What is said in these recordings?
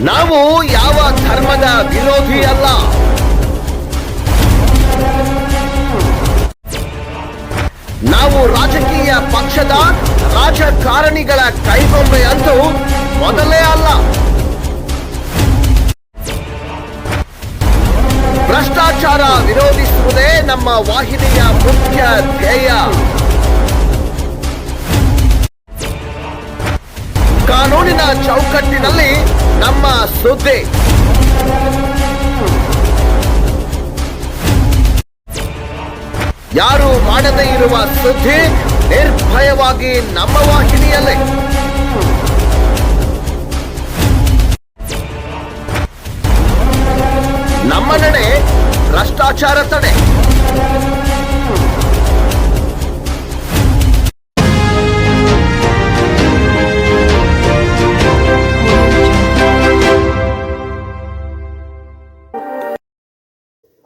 ನಾವು ಯಾವ ಧರ್ಮದ ವಿರೋಧಿ ಅಲ್ಲ. ನಾವು ರಾಜಕೀಯ ಪಕ್ಷದ ರಾಜಕಾರಣಿಗಳ ಕೈಗೊಂಬೆ ಅಂತೂ ಮೊದಲೇ ಅಲ್ಲ. ಭ್ರಷ್ಟಾಚಾರ ವಿರೋಧಿಸುವುದೇ ನಮ್ಮ ವಾಹಿನಿಯ ಮುಖ್ಯ ಧ್ಯೇಯ. ಕಾನೂನಿನ ಚೌಕಟ್ಟಿನಲ್ಲಿ ನಮ್ಮ ಸುದ್ದಿ. ಯಾರು ಮಾಡದೇ ಇರುವ ಸುದ್ದಿ ನಿರ್ಭಯವಾಗಿ ನಮ್ಮ ವಾಹಿನಿಯಲ್ಲೇ. ನಮ್ಮ ನಡೆ ಭ್ರಷ್ಟಾಚಾರ ತಡೆ.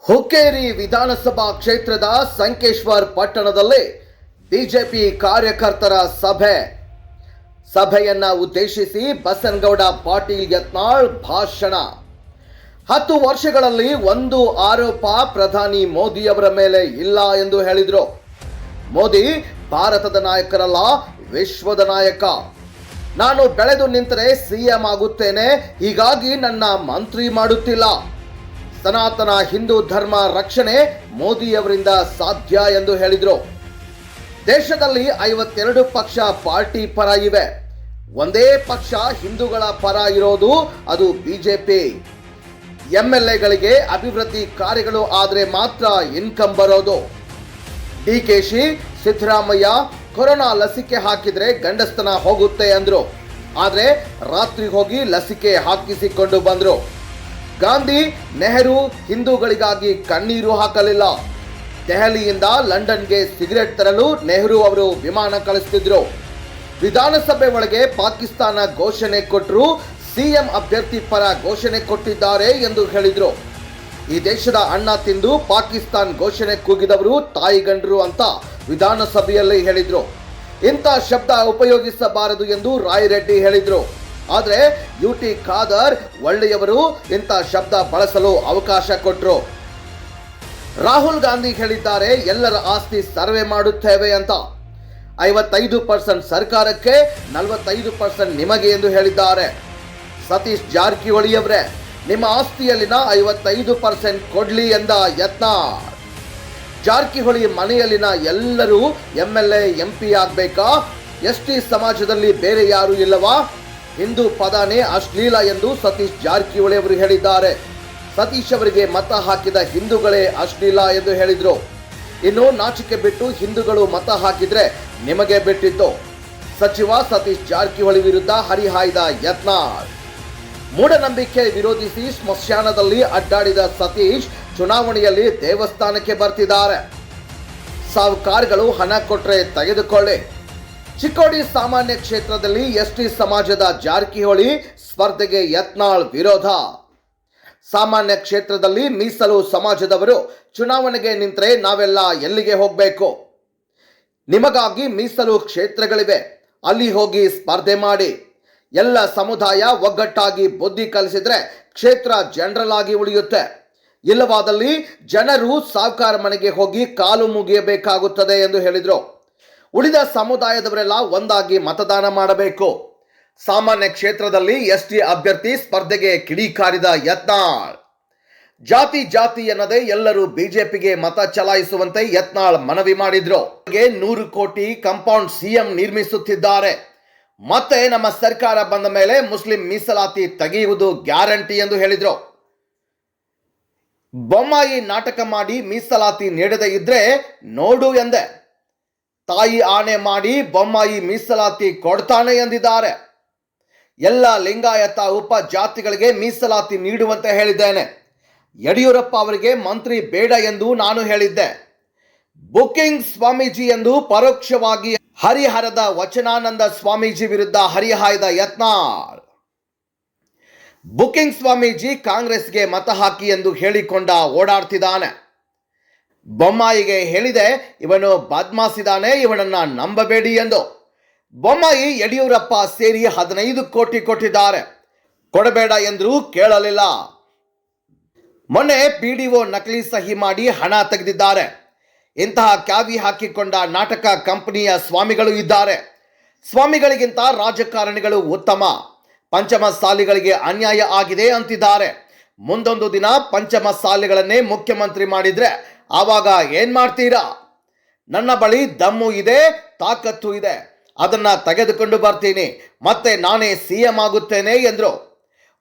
ಹುಕ್ಕೇರಿ ವಿಧಾನಸಭಾ ಕ್ಷೇತ್ರದ ಸಂಕೇಶ್ವರ್ ಪಟ್ಟಣದಲ್ಲಿ ಬಿಜೆಪಿ ಕಾರ್ಯಕರ್ತರ ಸಭೆಯನ್ನ ಉದ್ದೇಶಿಸಿ ಬಸನಗೌಡ ಪಾಟೀಲ್ ಯತ್ನಾಳ್ ಭಾಷಣ. 10 ವರ್ಷಗಳಲ್ಲಿ ಒಂದು ಆರೋಪ ಪ್ರಧಾನಿ ಮೋದಿಯವರ ಮೇಲೆ ಇಲ್ಲ ಎಂದು ಹೇಳಿದ್ರು. ಮೋದಿ ಭಾರತದ ನಾಯಕರಲ್ಲ, ವಿಶ್ವದ ನಾಯಕ. ನಾನು ಬೆಳೆದು ನಿಂತರೆ ಸಿಎಂ ಆಗುತ್ತೇನೆ, ಹೀಗಾಗಿ ನನ್ನ ಮಂತ್ರಿ ಮಾಡುತ್ತಿಲ್ಲ. ಸನಾತನ ಹಿಂದೂ ಧರ್ಮ ರಕ್ಷಣೆ ಮೋದಿಯವರಿಂದ ಸಾಧ್ಯ ಎಂದು ಹೇಳಿದರು. ದೇಶದಲ್ಲಿ 52 ಪಕ್ಷ ಪಾರ್ಟಿ ಪರ ಇವೆ. ಒಂದೇ ಪಕ್ಷ ಹಿಂದೂಗಳ ಪರ ಇರೋದು, ಅದು ಬಿಜೆಪಿ. ಎಂಎಲ್ಎಗಳಿಗೆ ಅಭಿವೃದ್ಧಿ ಕಾರ್ಯಗಳು ಆದರೆ ಮಾತ್ರ ಇನ್ಕಮ್ ಬರೋದು. ಡಿಕೆಶಿ, ಸಿದ್ದರಾಮಯ್ಯ ಕೊರೋನಾ ಲಸಿಕೆ ಹಾಕಿದ್ರೆ ಗಂಡಸ್ತನ ಹೋಗುತ್ತೆ ಅಂದ್ರು. ಆದ್ರೆ ರಾತ್ರಿ ಹೋಗಿ ಲಸಿಕೆ ಹಾಕಿಸಿಕೊಂಡು ಬಂದ್ರು. ಗಾಂಧಿ, ನೆಹರು ಹಿಂದೂಗಳಿಗಾಗಿ ಕಣ್ಣೀರು ಹಾಕಲಿಲ್ಲ. ದೆಹಲಿಯಿಂದ ಲಂಡನ್ಗೆ ಸಿಗರೆಟ್ ತರಲು ನೆಹರು ಅವರು ವಿಮಾನ ಕಳಿಸ್ತಿದ್ರು. ವಿಧಾನಸಭೆ ಒಳಗೆ ಪಾಕಿಸ್ತಾನ ಘೋಷಣೆ ಕೊಟ್ಟರು, ಸಿಎಂ ಅಭ್ಯರ್ಥಿ ಪರ ಘೋಷಣೆ ಕೊಟ್ಟಿದ್ದಾರೆ ಎಂದು ಹೇಳಿದ್ರು. ಈ ದೇಶದ ಅನ್ನ ತಿಂದು ಪಾಕಿಸ್ತಾನ್ ಘೋಷಣೆ ಕೂಗಿದವರು ತಾಯಿಗಂಡರು ಅಂತ ವಿಧಾನಸಭೆಯಲ್ಲಿ ಹೇಳಿದ್ರು. ಇಂಥ ಶಬ್ದ ಉಪಯೋಗಿಸಬಾರದು ಎಂದು ರಾಯರೆಡ್ಡಿ ಹೇಳಿದ್ರು. ಆದರೆ ಯುಟಿ ಖಾದರ್ ಒಳ್ಳೆಯವರು ಇಂಥ ಶಬ್ದ ಬಳಸಲು ಅವಕಾಶ ಕೊಟ್ಟರು. ರಾಹುಲ್ ಗಾಂಧಿ ಹೇಳಿದ್ದಾರೆ, ಎಲ್ಲರ ಆಸ್ತಿ ಸರ್ವೆ ಮಾಡುತ್ತೇವೆ ಅಂತ. 55% ಸರ್ಕಾರಕ್ಕೆ, 45% ನಿಮಗೆ ಎಂದು ಹೇಳಿದ್ದಾರೆ. ಸತೀಶ್ ಜಾರಕಿಹೊಳಿಯವರೇ, ನಿಮ್ಮ ಆಸ್ತಿಯಲ್ಲಿನ 55% ಕೊಡ್ಲಿ ಎಂದ ಯತ್ನಾಳ್. ಜಾರಕಿಹೊಳಿ ಮನೆಯಲ್ಲಿನ ಎಲ್ಲರೂ ಎಂಎಲ್ಎ ಎಂಪಿ ಆಗಬೇಕಾ? ಎಸ್ಟಿ ಸಮಾಜದಲ್ಲಿ ಬೇರೆ ಯಾರು ಇಲ್ಲವಾ? ಹಿಂದೂ ಪದನೇ ಅಶ್ಲೀಲ ಎಂದು ಸತೀಶ್ ಜಾರಕಿಹೊಳಿ ಅವರು ಹೇಳಿದ್ದಾರೆ. ಸತೀಶ್ ಅವರಿಗೆ ಮತ ಹಾಕಿದ ಹಿಂದೂಗಳೇ ಅಶ್ಲೀಲ ಎಂದು ಹೇಳಿದ್ರು. ಇನ್ನು ನಾಚಿಕೆ ಬಿಟ್ಟು ಹಿಂದೂಗಳು ಮತ ಹಾಕಿದ್ರೆ ನಿಮಗೆ ಬಿಟ್ಟಿದ್ದು. ಸಚಿವ ಸತೀಶ್ ಜಾರಕಿಹೊಳಿ ವಿರುದ್ಧ ಹರಿಹಾಯ್ದ ಯತ್ನಾಳ್. ಮೂಢನಂಬಿಕೆ ವಿರೋಧಿಸಿ ಸ್ಮಶಾನದಲ್ಲಿ ಅಡ್ಡಾಡಿದ ಸತೀಶ್ ಚುನಾವಣೆಯಲ್ಲಿ ದೇವಸ್ಥಾನಕ್ಕೆ ಬರ್ತಿದ್ದಾರೆ. ಸಾಹುಕಾರಗಳು ಹಣ ಕೊಟ್ರೆ ತೆಗೆದುಕೊಳ್ಳಿ. ಚಿಕ್ಕೋಡಿ ಸಾಮಾನ್ಯ ಕ್ಷೇತ್ರದಲ್ಲಿ ಎಸ್ಟಿ ಸಮಾಜದ ಜಾರಕಿಹೊಳಿ ಸ್ಪರ್ಧೆಗೆ ಯತ್ನಾಳ್ ವಿರೋಧ. ಸಾಮಾನ್ಯ ಕ್ಷೇತ್ರದಲ್ಲಿ ಮೀಸಲು ಸಮಾಜದವರು ಚುನಾವಣೆಗೆ ನಿಂತರೆ ನಾವೆಲ್ಲ ಎಲ್ಲಿಗೆ ಹೋಗಬೇಕು? ನಿಮಗಾಗಿ ಮೀಸಲು ಕ್ಷೇತ್ರಗಳಿವೆ, ಅಲ್ಲಿ ಹೋಗಿ ಸ್ಪರ್ಧೆ ಮಾಡಿ. ಎಲ್ಲ ಸಮುದಾಯ ಒಗ್ಗಟ್ಟಾಗಿ ಬುದ್ಧಿ ಕಲಿಸಿದ್ರೆ ಕ್ಷೇತ್ರ ಜನರಲ್ ಆಗಿ ಉಳಿಯುತ್ತೆ. ಇಲ್ಲವಾದಲ್ಲಿ ಜನರು ಸಾಹುಕಾರ ಮನೆಗೆ ಹೋಗಿ ಕಾಲು ಮುಗಿಯಬೇಕಾಗುತ್ತದೆ ಎಂದು ಹೇಳಿದರು. ಉಳಿದ ಸಮುದಾಯದವರೆಲ್ಲ ಒಂದಾಗಿ ಮತದಾನ ಮಾಡಬೇಕು. ಸಾಮಾನ್ಯ ಕ್ಷೇತ್ರದಲ್ಲಿ ಎಸ್ಟಿ ಅಭ್ಯರ್ಥಿ ಸ್ಪರ್ಧೆಗೆ ಕಿಡಿಕಾರಿದ ಯತ್ನಾಳ್. ಜಾತಿ ಎನ್ನದೇ ಎಲ್ಲರೂ ಬಿಜೆಪಿಗೆ ಮತ ಚಲಾಯಿಸುವಂತೆ ಯತ್ನಾಳ್ ಮನವಿ ಮಾಡಿದ್ರು. 100 ಕೋಟಿ ಕಾಂಪೌಂಡ್ ಸಿಎಂ ನಿರ್ಮಿಸುತ್ತಿದ್ದಾರೆ. ಮತ್ತೆ ನಮ್ಮ ಸರ್ಕಾರ ಬಂದ ಮೇಲೆ ಮುಸ್ಲಿಂ ಮೀಸಲಾತಿ ತೆಗೆಯುವುದು ಗ್ಯಾರಂಟಿ ಎಂದು ಹೇಳಿದ್ರು. ಬೊಮ್ಮಾಯಿ ನಾಟಕ ಮಾಡಿ ಮೀಸಲಾತಿ ನೀಡದೇ ಇದ್ರೆ ನೋಡು ಎಂದೆ. ತಾಯಿ ಆಣೆ ಮಾಡಿ ಬೊಮ್ಮಾಯಿ ಮೀಸಲಾತಿ ಕೊಡ್ತಾನೆ ಎಂದಿದ್ದಾರೆ. ಎಲ್ಲ ಲಿಂಗಾಯತ ಉಪ ಜಾತಿಗಳಿಗೆ ಮೀಸಲಾತಿ ನೀಡುವಂತೆ ಹೇಳಿದ್ದೇನೆ. ಯಡಿಯೂರಪ್ಪ ಅವರಿಗೆ ಮಂತ್ರಿ ಬೇಡ ಎಂದು ನಾನು ಹೇಳಿದ್ದೆ. ಬುಕಿಂಗ್ ಸ್ವಾಮೀಜಿ ಎಂದು ಪರೋಕ್ಷವಾಗಿ ಹರಿಹರದ ವಚನಾನಂದ ಸ್ವಾಮೀಜಿ ವಿರುದ್ಧ ಹರಿಹಾಯ್ದ ಯತ್ನಾಳ್. ಬುಕಿಂಗ್ ಸ್ವಾಮೀಜಿ ಕಾಂಗ್ರೆಸ್ಗೆ ಮತ ಹಾಕಿ ಎಂದು ಹೇಳಿಕೊಂಡ ಓಡಾಡ್ತಿದ್ದಾನೆ. ಬೊಮ್ಮಾಯಿಗೆ ಹೇಳಿದೆ, ಇವನು ಬದ್ಮಾಸಿದಾನೆ, ಇವನನ್ನ ನಂಬಬೇಡಿ ಎಂದು. ಬೊಮ್ಮಾಯಿ ಯಡಿಯೂರಪ್ಪ ಸೇರಿ 15 ಕೋಟಿ ಕೊಟ್ಟಿದ್ದಾರೆ. ಕೊಡಬೇಡ ಎಂದರೂ ಕೇಳಲಿಲ್ಲ. ಮೊನ್ನೆ PDO ನಕಲಿ ಸಹಿ ಮಾಡಿ ಹಣ ತೆಗೆದಿದ್ದಾರೆ. ಇಂತಹ ಕ್ಯಾವಿ ಹಾಕಿಕೊಂಡ ನಾಟಕ ಕಂಪನಿಯ ಸ್ವಾಮಿಗಳು ಇದ್ದಾರೆ. ಸ್ವಾಮಿಗಳಿಗಿಂತ ರಾಜಕಾರಣಿಗಳು ಉತ್ತಮ. ಪಂಚಮಸಾಲಿಗಳಿಗೆ ಅನ್ಯಾಯ ಆಗಿದೆ ಅಂತಿದ್ದಾರೆ. ಮುಂದೊಂದು ದಿನ ಪಂಚಮಸಾಲಿಗಳನ್ನೇ ಮುಖ್ಯಮಂತ್ರಿ ಮಾಡಿದ್ರೆ ಆವಾಗ ಏನ್ ಮಾಡ್ತೀರಾ? ನನ್ನ ಬಳಿ ದಮ್ಮು ಇದೆ, ತಾಕತ್ತು ಇದೆ, ಅದನ್ನ ತೆಗೆದುಕೊಂಡು ಬರ್ತೀನಿ, ಮತ್ತೆ ನಾನೇ CM ಆಗುತ್ತೇನೆ ಎಂದರು.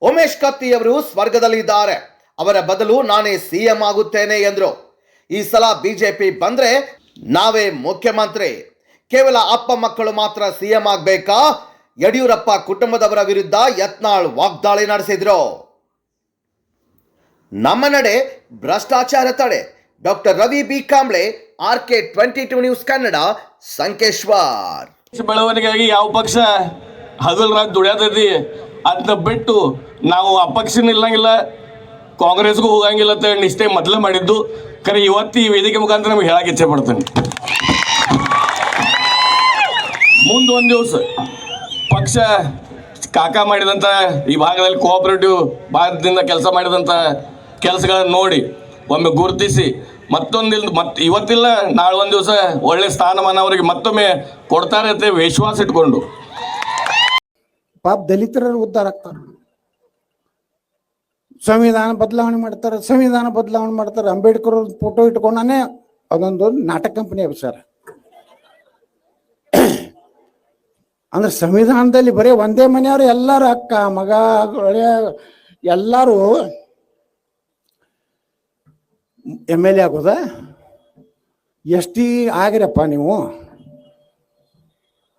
ಉಮೇಶ್ ಕತ್ತಿಯವರು ಸ್ವರ್ಗದಲ್ಲಿ ಇದ್ದಾರೆ, ಅವರ ಬದಲು ನಾನೇ CM ಆಗುತ್ತೇನೆ ಎಂದರು. ಈ ಸಲ ಬಿಜೆಪಿ ಬಂದ್ರೆ ನಾವೇ ಮುಖ್ಯಮಂತ್ರಿ, ಕೇವಲ ಅಪ್ಪ ಮಕ್ಕಳು ಮಾತ್ರ CM ಆಗಬೇಕಾ? ಯಡಿಯೂರಪ್ಪ ಕುಟುಂಬದವರ ವಿರುದ್ಧ ಯತ್ನಾಳ್ ವಾಗ್ದಾಳಿ ನಡೆಸಿದ್ರು. ನಮ್ಮ ನಡೆ ಭ್ರಷ್ಟಾಚಾರ ತಡೆ. Doctor Ravi B Kamble, RK 22 news Kannada, Sankeshwar. ಬೆಳವಣಿಗೆಯಾಗಿ ಯಾವ ಪಕ್ಷ ಹಗಲ್ ರಾತ್ ದುಡಿಯೋದೈತಿ ಅದನ್ನ ಬಿಟ್ಟು ನಾವು ಅಪಕ್ಷ ನಿಲ್ಲಂಗಿಲ್ಲ, ಕಾಂಗ್ರೆಸ್ಗೂ ಹೋಗಂಗಿಲ್ಲ ಅಂತ ನಿಷ್ಠೆ ಮೊದಲೇ ಮಾಡಿದ್ದು. ಖರೆ ಇವತ್ತು ಈ ವೇದಿಕೆ ಮುಖಾಂತರ ನಮ್ಗೆ ಹೇಳಕ್ಕೆ ಇಚ್ಛೆ ಪಡ್ತೇನೆ. ಮುಂದೊಂದು ದಿವಸ ಪಕ್ಷ ಕಾಕ ಮಾಡಿದಂಥ ಈ ಭಾಗದಲ್ಲಿ ಕೋಆಪರೇಟಿವ್ ಭಾಗದಿಂದ ಕೆಲಸ ಮಾಡಿದಂಥ ಕೆಲಸಗಳನ್ನು ನೋಡಿ ಒಮ್ಮೆ ಗುರುತಿಸಿ ಇವತ್ತಿಲ್ಲ ನಾಳೆ ಒಂದು ದಿವಸ ಒಳ್ಳೆ ಸ್ಥಾನಮಾನ ಅವರಿಗೆ ಮತ್ತೊಮ್ಮೆ ಕೊಡ್ತಾರೆ ಅಂತ ವಿಶ್ವಾಸ ಇಟ್ಕೊಂಡು ಪಾಪ ದಲಿತರ ಉದ್ಧಾರ ಆಗ್ತಾರೆ. ಸಂವಿಧಾನ ಬದಲಾವಣೆ ಮಾಡ್ತಾರೆ. ಅಂಬೇಡ್ಕರ್ ಫೋಟೋ ಇಟ್ಕೊಂಡೇ ಅದೊಂದು ನಾಟಕ ಕಂಪನಿ ವಿಚಾರ. ಅಂದ್ರೆ ಸಂವಿಧಾನದಲ್ಲಿ ಬರೀ ಒಂದೇ ಮನೆಯವರು ಎಲ್ಲರೂ ಅಕ್ಕ ಮಗ ಎಲ್ಲರೂ MLA ಆಗೋದ? ST ಆಗಿರಪ್ಪ ನೀವು.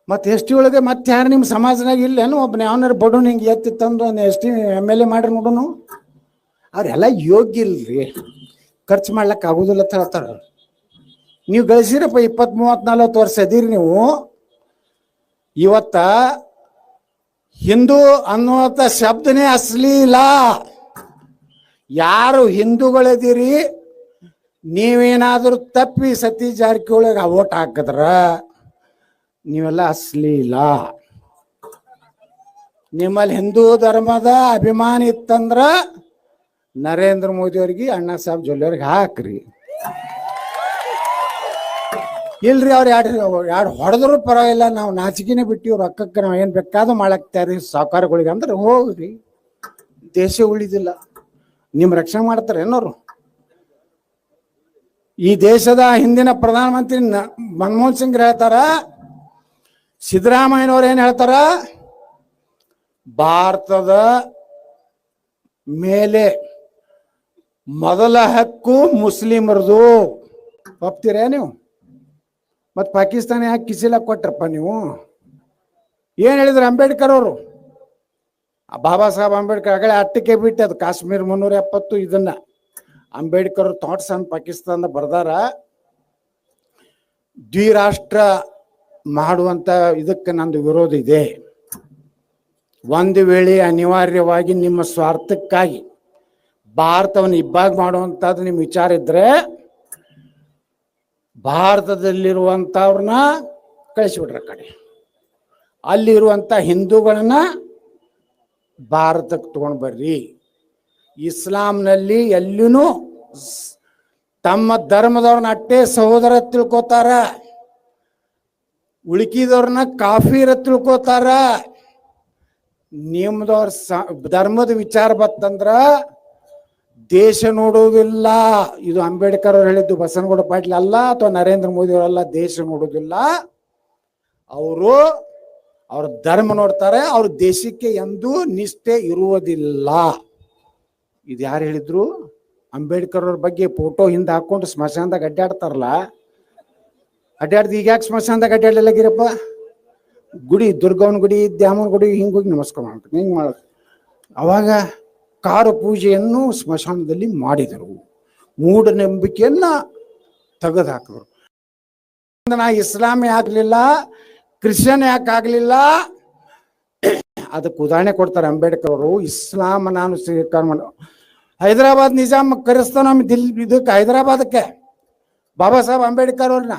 ಮತ್ತು ST ಒಳಗೆ ಮತ್ತೆ ಯಾರು ನಿಮ್ಮ ಸಮಾಜನಾಗ ಇಲ್ಲೇನು? ಒಬ್ಬನ ಯಾವನಾರು ಬಡವನು ಹಿಂಗೆ ಎತ್ತಿ ತಂದು ಒಂದು ST MLA ಮಾಡ್ರಿ ನೋಡೋನು. ಅವರೆಲ್ಲ ಯೋಗ್ಯ ಇಲ್ರಿ, ಖರ್ಚು ಮಾಡ್ಲಿಕ್ಕೆ ಆಗೋದಿಲ್ಲ ಅಂತ ಹೇಳ್ತಾರೆ. ನೀವು ಗಳಿಸಿರಪ್ಪ 20, 30, 40 ವರ್ಷ ಇದೀರಿ ನೀವು. ಇವತ್ತ ಹಿಂದೂ ಅನ್ನುವಂಥ ಶಬ್ದನೇ ಅಶ್ಲೀಲ. ಯಾರು ಹಿಂದೂಗಳಿದ್ದೀರಿ, ನೀವೇನಾದರೂ ತಪ್ಪಿ ಸತೀಶ್ ಜಾರಕಿಹೊಳಿಗೆ ಓಟ್ ಹಾಕಿದ್ರ ನೀವೆಲ್ಲ ಅಶ್ಲೀಲ. ನಿಮ್ಮಲ್ಲಿ ಹಿಂದೂ ಧರ್ಮದ ಅಭಿಮಾನ ಇತ್ತಂದ್ರ ನರೇಂದ್ರ ಮೋದಿ ಅವ್ರಿಗೆ, ಅಣ್ಣಾ ಸಾಹೇಬ್ ಜೊಲ್ಲೆ ಅವ್ರಿಗೆ ಹಾಕ್ರಿ. ಇಲ್ರಿ ಅವ್ರು ಎರಡು ಹೊಡೆದ್ರು ಪರವಾಗಿಲ್ಲ, ನಾವು ನಾಚಿಕೆನೆ ಬಿಟ್ಟಿವಿ, ರೊಕ್ಕಕ್ಕೆ ನಾವು ಏನು ಬೇಕಾದ್ರೂ ಮಾಡಾಕ್ತಾರಿ ಸಾಹುಕಾರಗಳಿಗೆ ಅಂದ್ರೆ ಹೋಗ್ರಿ. ದೇಶ ಉಳಿದಿಲ್ಲ, ನಿಮ್ಮ ರಕ್ಷಣೆ ಮಾಡ್ತಾರೆ ಏನೋರು. ಈ ದೇಶದ ಹಿಂದಿನ ಪ್ರಧಾನಮಂತ್ರಿ ಮನಮೋಹನ್ ಸಿಂಗ್ ಹೇಳ್ತಾರ, ಸಿದ್ದರಾಮಯ್ಯನವ್ರು ಏನು ಹೇಳ್ತಾರ, ಭಾರತದ ಮೇಲೆ ಮೊದಲ ಹಕ್ಕು ಮುಸ್ಲಿಮರದು. ಒಪ್ತೀರಾ ನೀವು? ಮತ್ತು ಪಾಕಿಸ್ತಾನ ಯಾಕೆ ಕಿಸಿಲಾಕ ಕೊಟ್ರಪ್ಪ ನೀವು? ಏನು ಹೇಳಿದ್ರು ಅಂಬೇಡ್ಕರ್ ಅವರು? ಬಾಬಾ ಸಾಹೇಬ್ ಅಂಬೇಡ್ಕರ್ ಆಗಲೇ ಅಟ್ಟಕ್ಕೆ ಬಿಟ್ಟು ಅದು ಕಾಶ್ಮೀರ್ 370 ಇದನ್ನ ಅಂಬೇಡ್ಕರ್ ಥಾಟ್ಸ್ ಆನ್ ಪಾಕಿಸ್ತಾನ ಬರ್ದಾರ. ದ್ವಿರಾಷ್ಟ್ರ ಮಾಡುವಂತ ಇದಕ್ಕೆ ನಂದು ವಿರೋಧ ಇದೆ. ಒಂದು ವೇಳೆ ಅನಿವಾರ್ಯವಾಗಿ ನಿಮ್ಮ ಸ್ವಾರ್ಥಕ್ಕಾಗಿ ಭಾರತವನ್ನು ಇಬ್ಬಾಗ ಮಾಡುವಂಥದ್ದು ನಿಮ್ಮ ವಿಚಾರ ಇದ್ರೆ ಭಾರತದಲ್ಲಿರುವಂಥವ್ರನ್ನ ಕಳಿಸಿಬಿಡ್ರ ಕಡೆ, ಅಲ್ಲಿರುವಂಥ ಹಿಂದೂಗಳನ್ನ ಭಾರತಕ್ಕೆ ತಗೊಂಡು ಬರ್ರಿ. ಇಸ್ಲಾಂನಲ್ಲಿ ಎಲ್ಲಿನೂ ತಮ್ಮ ಧರ್ಮದವ್ರನ್ನ ಅಟ್ಟೆ ಸಹೋದರ ತಿಳ್ಕೋತಾರ, ಉಳುಕಿದವ್ರನ್ನ ಕಾಫಿರ ತಿಳ್ಕೋತಾರ. ನಿಮ್ದವ್ರ ಧರ್ಮದ ವಿಚಾರ ಬತ್ತಂದ್ರ ದೇಶ ನೋಡುವುದಿಲ್ಲ. ಇದು ಅಂಬೇಡ್ಕರ್ ಅವ್ರು ಹೇಳಿದ್ದು, ಬಸನಗೌಡ ಪಾಟೀಲ್ ಅಲ್ಲ ಅಥವಾ ನರೇಂದ್ರ ಮೋದಿ ಅವರಲ್ಲ. ದೇಶ ನೋಡುವುದಿಲ್ಲ, ಅವರು ಅವ್ರ ಧರ್ಮ ನೋಡ್ತಾರೆ. ಅವ್ರ ದೇಶಕ್ಕೆ ಎಂದೂ ನಿಷ್ಠೆ ಇರುವುದಿಲ್ಲ. ಇದು ಯಾರು ಹೇಳಿದ್ರು? ಅಂಬೇಡ್ಕರ್ ಅವ್ರ ಬಗ್ಗೆ ಫೋಟೋ ಹಿಂದೆ ಹಾಕೊಂಡು ಸ್ಮಶಾನದಾಗ ಅಡ್ಡಾಡ್ತಾರಲ್ಲ, ಅಡ್ಡಾಡ್ದು ಈಗ ಯಾಕೆ ಸ್ಮಶಾನದಾಗ ಅಡ್ಡಾಡ್ಲಿಲ್ಲಗಿರಪ್ಪ? ಗುಡಿ, ದುರ್ಗವನ ಗುಡಿ, ದ್ಯಾಮನ ಗುಡಿ, ಹಿಂಗೋಗಿ ನಮಸ್ಕಾರ ಮಾಡ್ಬೇಕು, ಹಿಂಗೆ ಮಾಡೋದು. ಅವಾಗ ಕಾರ ಪೂಜೆಯನ್ನು ಸ್ಮಶಾನದಲ್ಲಿ ಮಾಡಿದರು, ಮೂಢನಂಬಿಕೆಯನ್ನ ತೆಗೆದು ಹಾಕಿದ್ರು. ನಾ ಇಸ್ಲಾಂ ಯಾಕಲಿಲ್ಲ, ಕ್ರಿಶ್ಚಿಯನ್ ಯಾಕೆ ಆಗಲಿಲ್ಲ? ಅದಕ್ಕೆ ಉದಾಹರಣೆ ಕೊಡ್ತಾರೆ ಅಂಬೇಡ್ಕರ್ ಅವರು. ಇಸ್ಲಾಂ ನಾನು ಸ್ವೀಕಾರ ಮಾಡ, ಹೈದರಾಬಾದ್ ನಿಜಾಮ್ ಕರೆಸ್ತಾನ ನಮ್ಮ ಇದಕ್ಕೆ ಹೈದರಾಬಾದಕ್ಕೆ ಬಾಬಾ ಸಾಹೇಬ್ ಅಂಬೇಡ್ಕರ್ ಅವ್ರನ್ನ,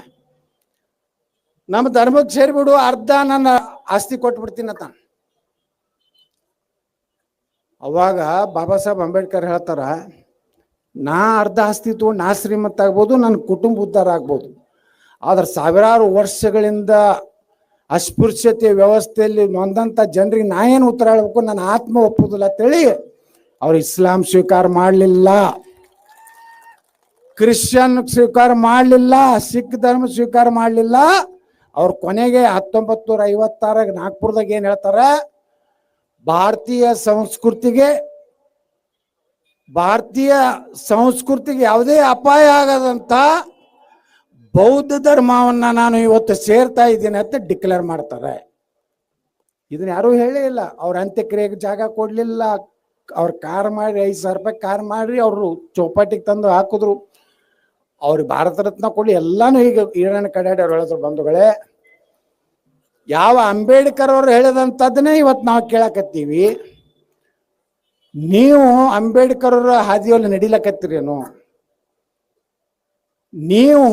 ನಮ್ಮ ಧರ್ಮಕ್ಕೆ ಸೇರಿಬಿಡು, ಅರ್ಧ ನನ್ನ ಆಸ್ತಿ ಕೊಟ್ಬಿಡ್ತೀನಿ ಅಂತ. ಅವಾಗ ಬಾಬಾ ಸಾಹೇಬ್ ಅಂಬೇಡ್ಕರ್ ಹೇಳ್ತಾರ, ನಾ ಅರ್ಧ ಆಸ್ತಿ ತಗೊಂಡು ನಾ ಶ್ರೀಮಂತ ಆಗ್ಬೋದು, ನನ್ನ ಕುಟುಂಬ ಉದ್ಧಾರ ಆಗ್ಬೋದು, ಆದ್ರೆ ಸಾವಿರಾರು ವರ್ಷಗಳಿಂದ ಅಸ್ಪೃಶ್ಯತೆ ವ್ಯವಸ್ಥೆಯಲ್ಲಿ ನೊಂದಂಥ ಜನರಿಗೆ ನಾ ಏನು ಉತ್ತರ ಹೇಳ್ಬೇಕು, ನನ್ನ ಆತ್ಮ ಒಪ್ಪುದಿಲ್ಲ ಅಂತೇಳಿ ಅವ್ರು ಇಸ್ಲಾಂ ಸ್ವೀಕಾರ ಮಾಡಲಿಲ್ಲ, ಕ್ರಿಶ್ಚಿಯನ್ ಸ್ವೀಕಾರ ಮಾಡಲಿಲ್ಲ, ಸಿಖ್ ಧರ್ಮ ಸ್ವೀಕಾರ ಮಾಡಲಿಲ್ಲ. ಅವ್ರ ಕೊನೆಗೆ 1956 ನಾಗ್ಪುರದಾಗ ಏನು ಹೇಳ್ತಾರೆ, ಭಾರತೀಯ ಸಂಸ್ಕೃತಿಗೆ ಯಾವುದೇ ಅಪಾಯ ಆಗದಂತ ಬೌದ್ಧ ಧರ್ಮವನ್ನ ನಾನು ಇವತ್ತು ಸೇರ್ತಾ ಇದ್ದೀನಿ ಅಂತ ಡಿಕ್ಲೇರ್ ಮಾಡ್ತಾರೆ. ಇದನ್ನ ಯಾರೂ ಹೇಳೇ ಇಲ್ಲ. ಅವ್ರ ಅಂತ್ಯಕ್ರಿಯೆಗೆ ಜಾಗ ಕೊಡ್ಲಿಲ್ಲ. ಅವ್ರ ಕಾರ್ ಮಾಡಿ 5,000 ರೂಪಾಯಿ ಕಾರ್ ಮಾಡಿ ಅವರು ಚೌಪಾಟಿಗೆ ತಂದು ಹಾಕಿದ್ರು. ಅವ್ರಿಗೆ ಭಾರತ ರತ್ನ ಕೊಡಿ ಎಲ್ಲಾನು ಈಗ ಈರಣ್ಣ ಕಡಾಡಿ ಅವ್ರು ಹೇಳಿದ್ರು. ಬಂಧುಗಳೇ, ಯಾವ ಅಂಬೇಡ್ಕರ್ ಅವರು ಹೇಳಿದಂಥದ್ದನ್ನೇ ಇವತ್ತು ನಾವು ಕೇಳಕತ್ತೀವಿ. ನೀವು ಅಂಬೇಡ್ಕರ್ ಅವರ ಹಾದಿಯಲ್ಲಿ ನಡಿಲಕತ್ತೀರೇನು? ನೀವು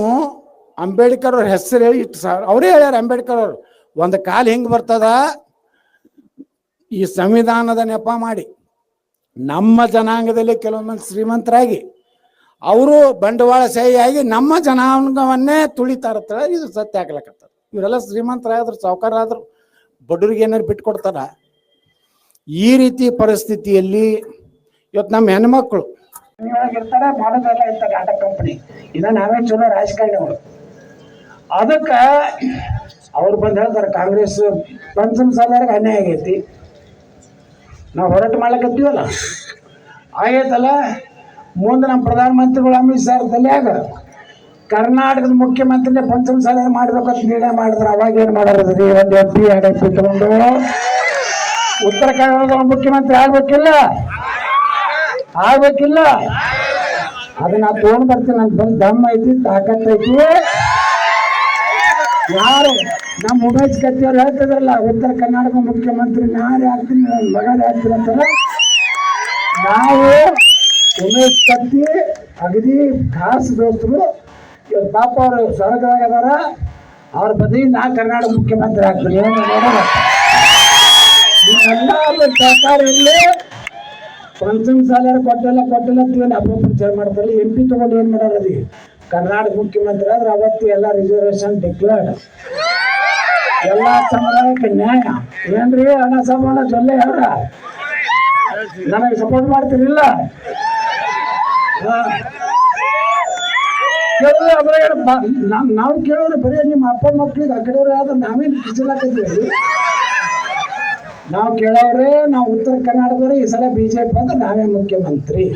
ಅಂಬೇಡ್ಕರ್ ಅವ್ರ ಹೆಸರು ಹೇಳಿ ಅವರೇ ಹೇಳ್ಯಾರ. ಅಂಬೇಡ್ಕರ್ ಅವರು ಒಂದು ಕಾಲ ಹಿಂಗೆ ಬರ್ತದ, ಈ ಸಂವಿಧಾನದ ನೆಪ ಮಾಡಿ ನಮ್ಮ ಜನಾಂಗದಲ್ಲಿ ಕೆಲವೊಂದು ಶ್ರೀಮಂತರಾಗಿ ಅವರು ಬಂಡವಾಳಶಾಹಿಯಾಗಿ ನಮ್ಮ ಜನಾಂಗವನ್ನೇ ತುಳಿತಾರತ್ತ. ಇದು ಸತ್ಯ ಆಗ್ಲಕತ್ತ. ಇವರೆಲ್ಲ ಶ್ರೀಮಂತರಾದ್ರು, ಸಾವುಕಾರಾದ್ರು, ಬಡವರಿಗೆ ಏನಾರು ಬಿಟ್ಕೊಡ್ತಾರ? ಈ ರೀತಿ ಪರಿಸ್ಥಿತಿಯಲ್ಲಿ ಇವತ್ತು ನಮ್ಮ ಹೆಣ್ಮಕ್ಳು ಇರ್ತಾರೆ, ಮಾಡೋದೆಲ್ಲ ಇರ್ತಾರೆ ಆಟ ಕಂಪನಿ. ಇನ್ನ ನಾವೇ ಚಲೋ ರಾಜಕಾರಣಿಗಳು. ಅದಕ್ಕೆ ಅವ್ರು ಬಂದು ಹೇಳ್ತಾರೆ, ಕಾಂಗ್ರೆಸ್ ಪಂಚಮ ಸಾಲರಿಗೆ ಅನ್ಯಾಯ ಆಗೈತಿ, ನಾವು ಹೋರಾಟ ಮಾಡ್ಲಕತ್ತೀವಲ್ಲ, ಆಗೈತಲ್ಲ. ಮುಂದೆ ನಮ್ಮ ಪ್ರಧಾನಮಂತ್ರಿಗಳು ಅಮಿತ್ ಶಾ ತಲೆಯಾಗ ಕರ್ನಾಟಕದ ಮುಖ್ಯಮಂತ್ರಿನೇ ಪಂಚಮ ಸಾಲ ಮಾಡ್ಬೇಕಂತ ನಿರ್ಣಯ ಮಾಡಿದ್ರೆ ಅವಾಗ ಏನು ಮಾಡೋದ್ರಿ? ಒಂದು MP 2 MP ತಗೊಂಡು ಉತ್ತರ ಕರ್ನಾಟಕದ ಮುಖ್ಯಮಂತ್ರಿ ಆಗ್ಬೇಕಿಲ್ಲ? ಅದನ್ನ ತಗೊಂಡ್ ಬರ್ತೀನಿ. ನನ್ನ ಬಂದು ದಮ್ಮ ಐತಿ, ತಾಕತ್ ಐತಿ. ಯಾರು ನಮ್ಮ ಉಮೇಶ್ ಕತ್ತಿ ಅವ್ರು ಹೇಳ್ತಿದ್ರಲ್ಲ, ಉತ್ತರ ಕರ್ನಾಟಕ ಮುಖ್ಯಮಂತ್ರಿ ನಾನೇ ಆಗ್ತೀನಿ, ನನ್ನ ಮಗನೇ ಆಗ್ತೀನಿ ಅಂತಾರ. ನಾವು ಉಮೇಶ್ ಕತ್ತಿ ಅಗದಿ ಖಾಸ್ ದೋಸ್ತರು. ಇವ್ರ ಪಾಪ ಅವರು ಸ್ವರ್ಗದಾಗ ಅದಾರ, ಅವ್ರ ಬದಿ ನಾ ಕರ್ನಾಟಕ ಮುಖ್ಯಮಂತ್ರಿ ಆಗ್ತೀನಿ. ಏನು ನೋಡೋಣ, ಎಲ್ಲ ಸರ್ಕಾರ ಇಲ್ಲಿ ಪಂಚಮ ಸಾಲ ಕೊಟ್ಟಿಲ್ಲ ಅಪರೂಪ ವಿಚಾರ ಮಾಡ್ತಾರೆ. MP ತಗೊಂಡು ಏನ್ ಮಾಡೋರು? ಅದಿ ಕರ್ನಾಟಕ ಮುಖ್ಯಮಂತ್ರಿ ಆದ್ರೆ ಅವತ್ತು ಎಲ್ಲ ರಿಸರ್ವೇಶನ್ ಡಿಕ್ಲೇರ್ಡ್, ಎಲ್ಲ ಸಮುದಾಯಕ್ಕೆ ನ್ಯಾಯ. ಏನ್ರಿ ಹಣ ಸಮಾನ ಜೊಲ್ಲೆ ಅವ್ರ ನನಗೆ ಸಪೋರ್ಟ್ ಮಾಡ್ತಿರ್ಲಿಲ್ಲ. ನಾವು ಕೇಳೋರು ಬರೀ ನಿಮ್ಮ ಅಪ್ಪ ಮಕ್ಳಿಗೆ ಆ ಕಡೆಯವ್ರು ಯಾವ್ದು ನಾವೇನು ಕಿಚ್ಚಲಾಕತ್ತೀವಿ. ನಾವು ಕೇಳೋರೆ, ನಾವು ಉತ್ತರ ಕರ್ನಾಟಕದವ್ರೆ, ಈ ಸಲ BJP ಅಂದ್ರೆ ನಾವೇ ಮುಖ್ಯಮಂತ್ರಿ.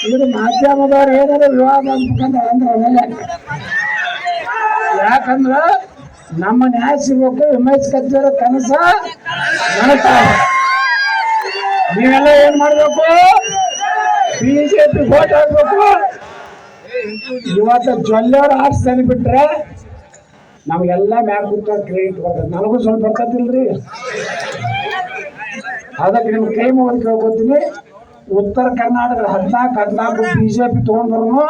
ಇವರು ಮಾಧ್ಯಮದವ್ರು ಏನಾದ್ರು ವಿವಾದ ಅನ್ಬೇಕಂದ್ರೆ ಅವನ್ನೆಲ್ಲ ಯಾಕಂದ್ರ ನಮ್ಮ ನ್ಯಾಯ ಸಿಗ್ಬೇಕು. ಉಮೇಶ್ ಕತ್ತಿಯವರ ಕನಸ ನನಸಾಗ. ನೀವೆಲ್ಲ ಏನ್ ಮಾಡ್ಬೇಕು? BJP ವೋಟ್ ಹಾಕ್ಬೇಕು. ಇವತ್ತು ಜೊಲ್ಲೆಯವ್ರು ಆರಿಸ್ತಾನೆ ಬಿಟ್ರೆ ನಮಗೆಲ್ಲ ಮ್ಯಾಗ ಕೂತ ಕ್ರೆಡಿಟ್ ಬರ್ತದೆ. ನನಗೂ ಸ್ವಲ್ಪ ಬರ್ತದಿಲ್ರಿ. ಅದಕ್ಕೆ ನಿಮ್ ಕೈ ಮುಗಿದು ಕೇಳ್ಕೊತೀನಿ, ಉತ್ತರ ಕರ್ನಾಟಕದ 14 BJP ತಗೊಂಡ್ರು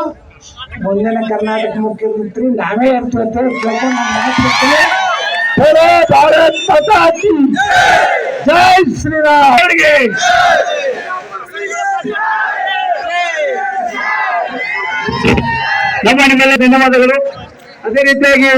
ಮುಂದಿನ ಕರ್ನಾಟಕ ಮುಖ್ಯಮಂತ್ರಿ ನಾವೇ ಇರ್ತೀವಿ ಅಂತ ಹೇಳಿ ಕೇಳ್ಕೊಂಡು ನಾನು ಮಾತಾಡ್ತೀನಿ. ಭಾರತ್ ಮಾತಾ ಕಿ ಜೈ ಶ್ರೀರಾಮ್. ನಮ್ಮ ನಿಮ್ಮೆಲ್ಲ ಧನ್ಯವಾದಗಳು. ಅದೇ ರೀತಿಯಾಗಿ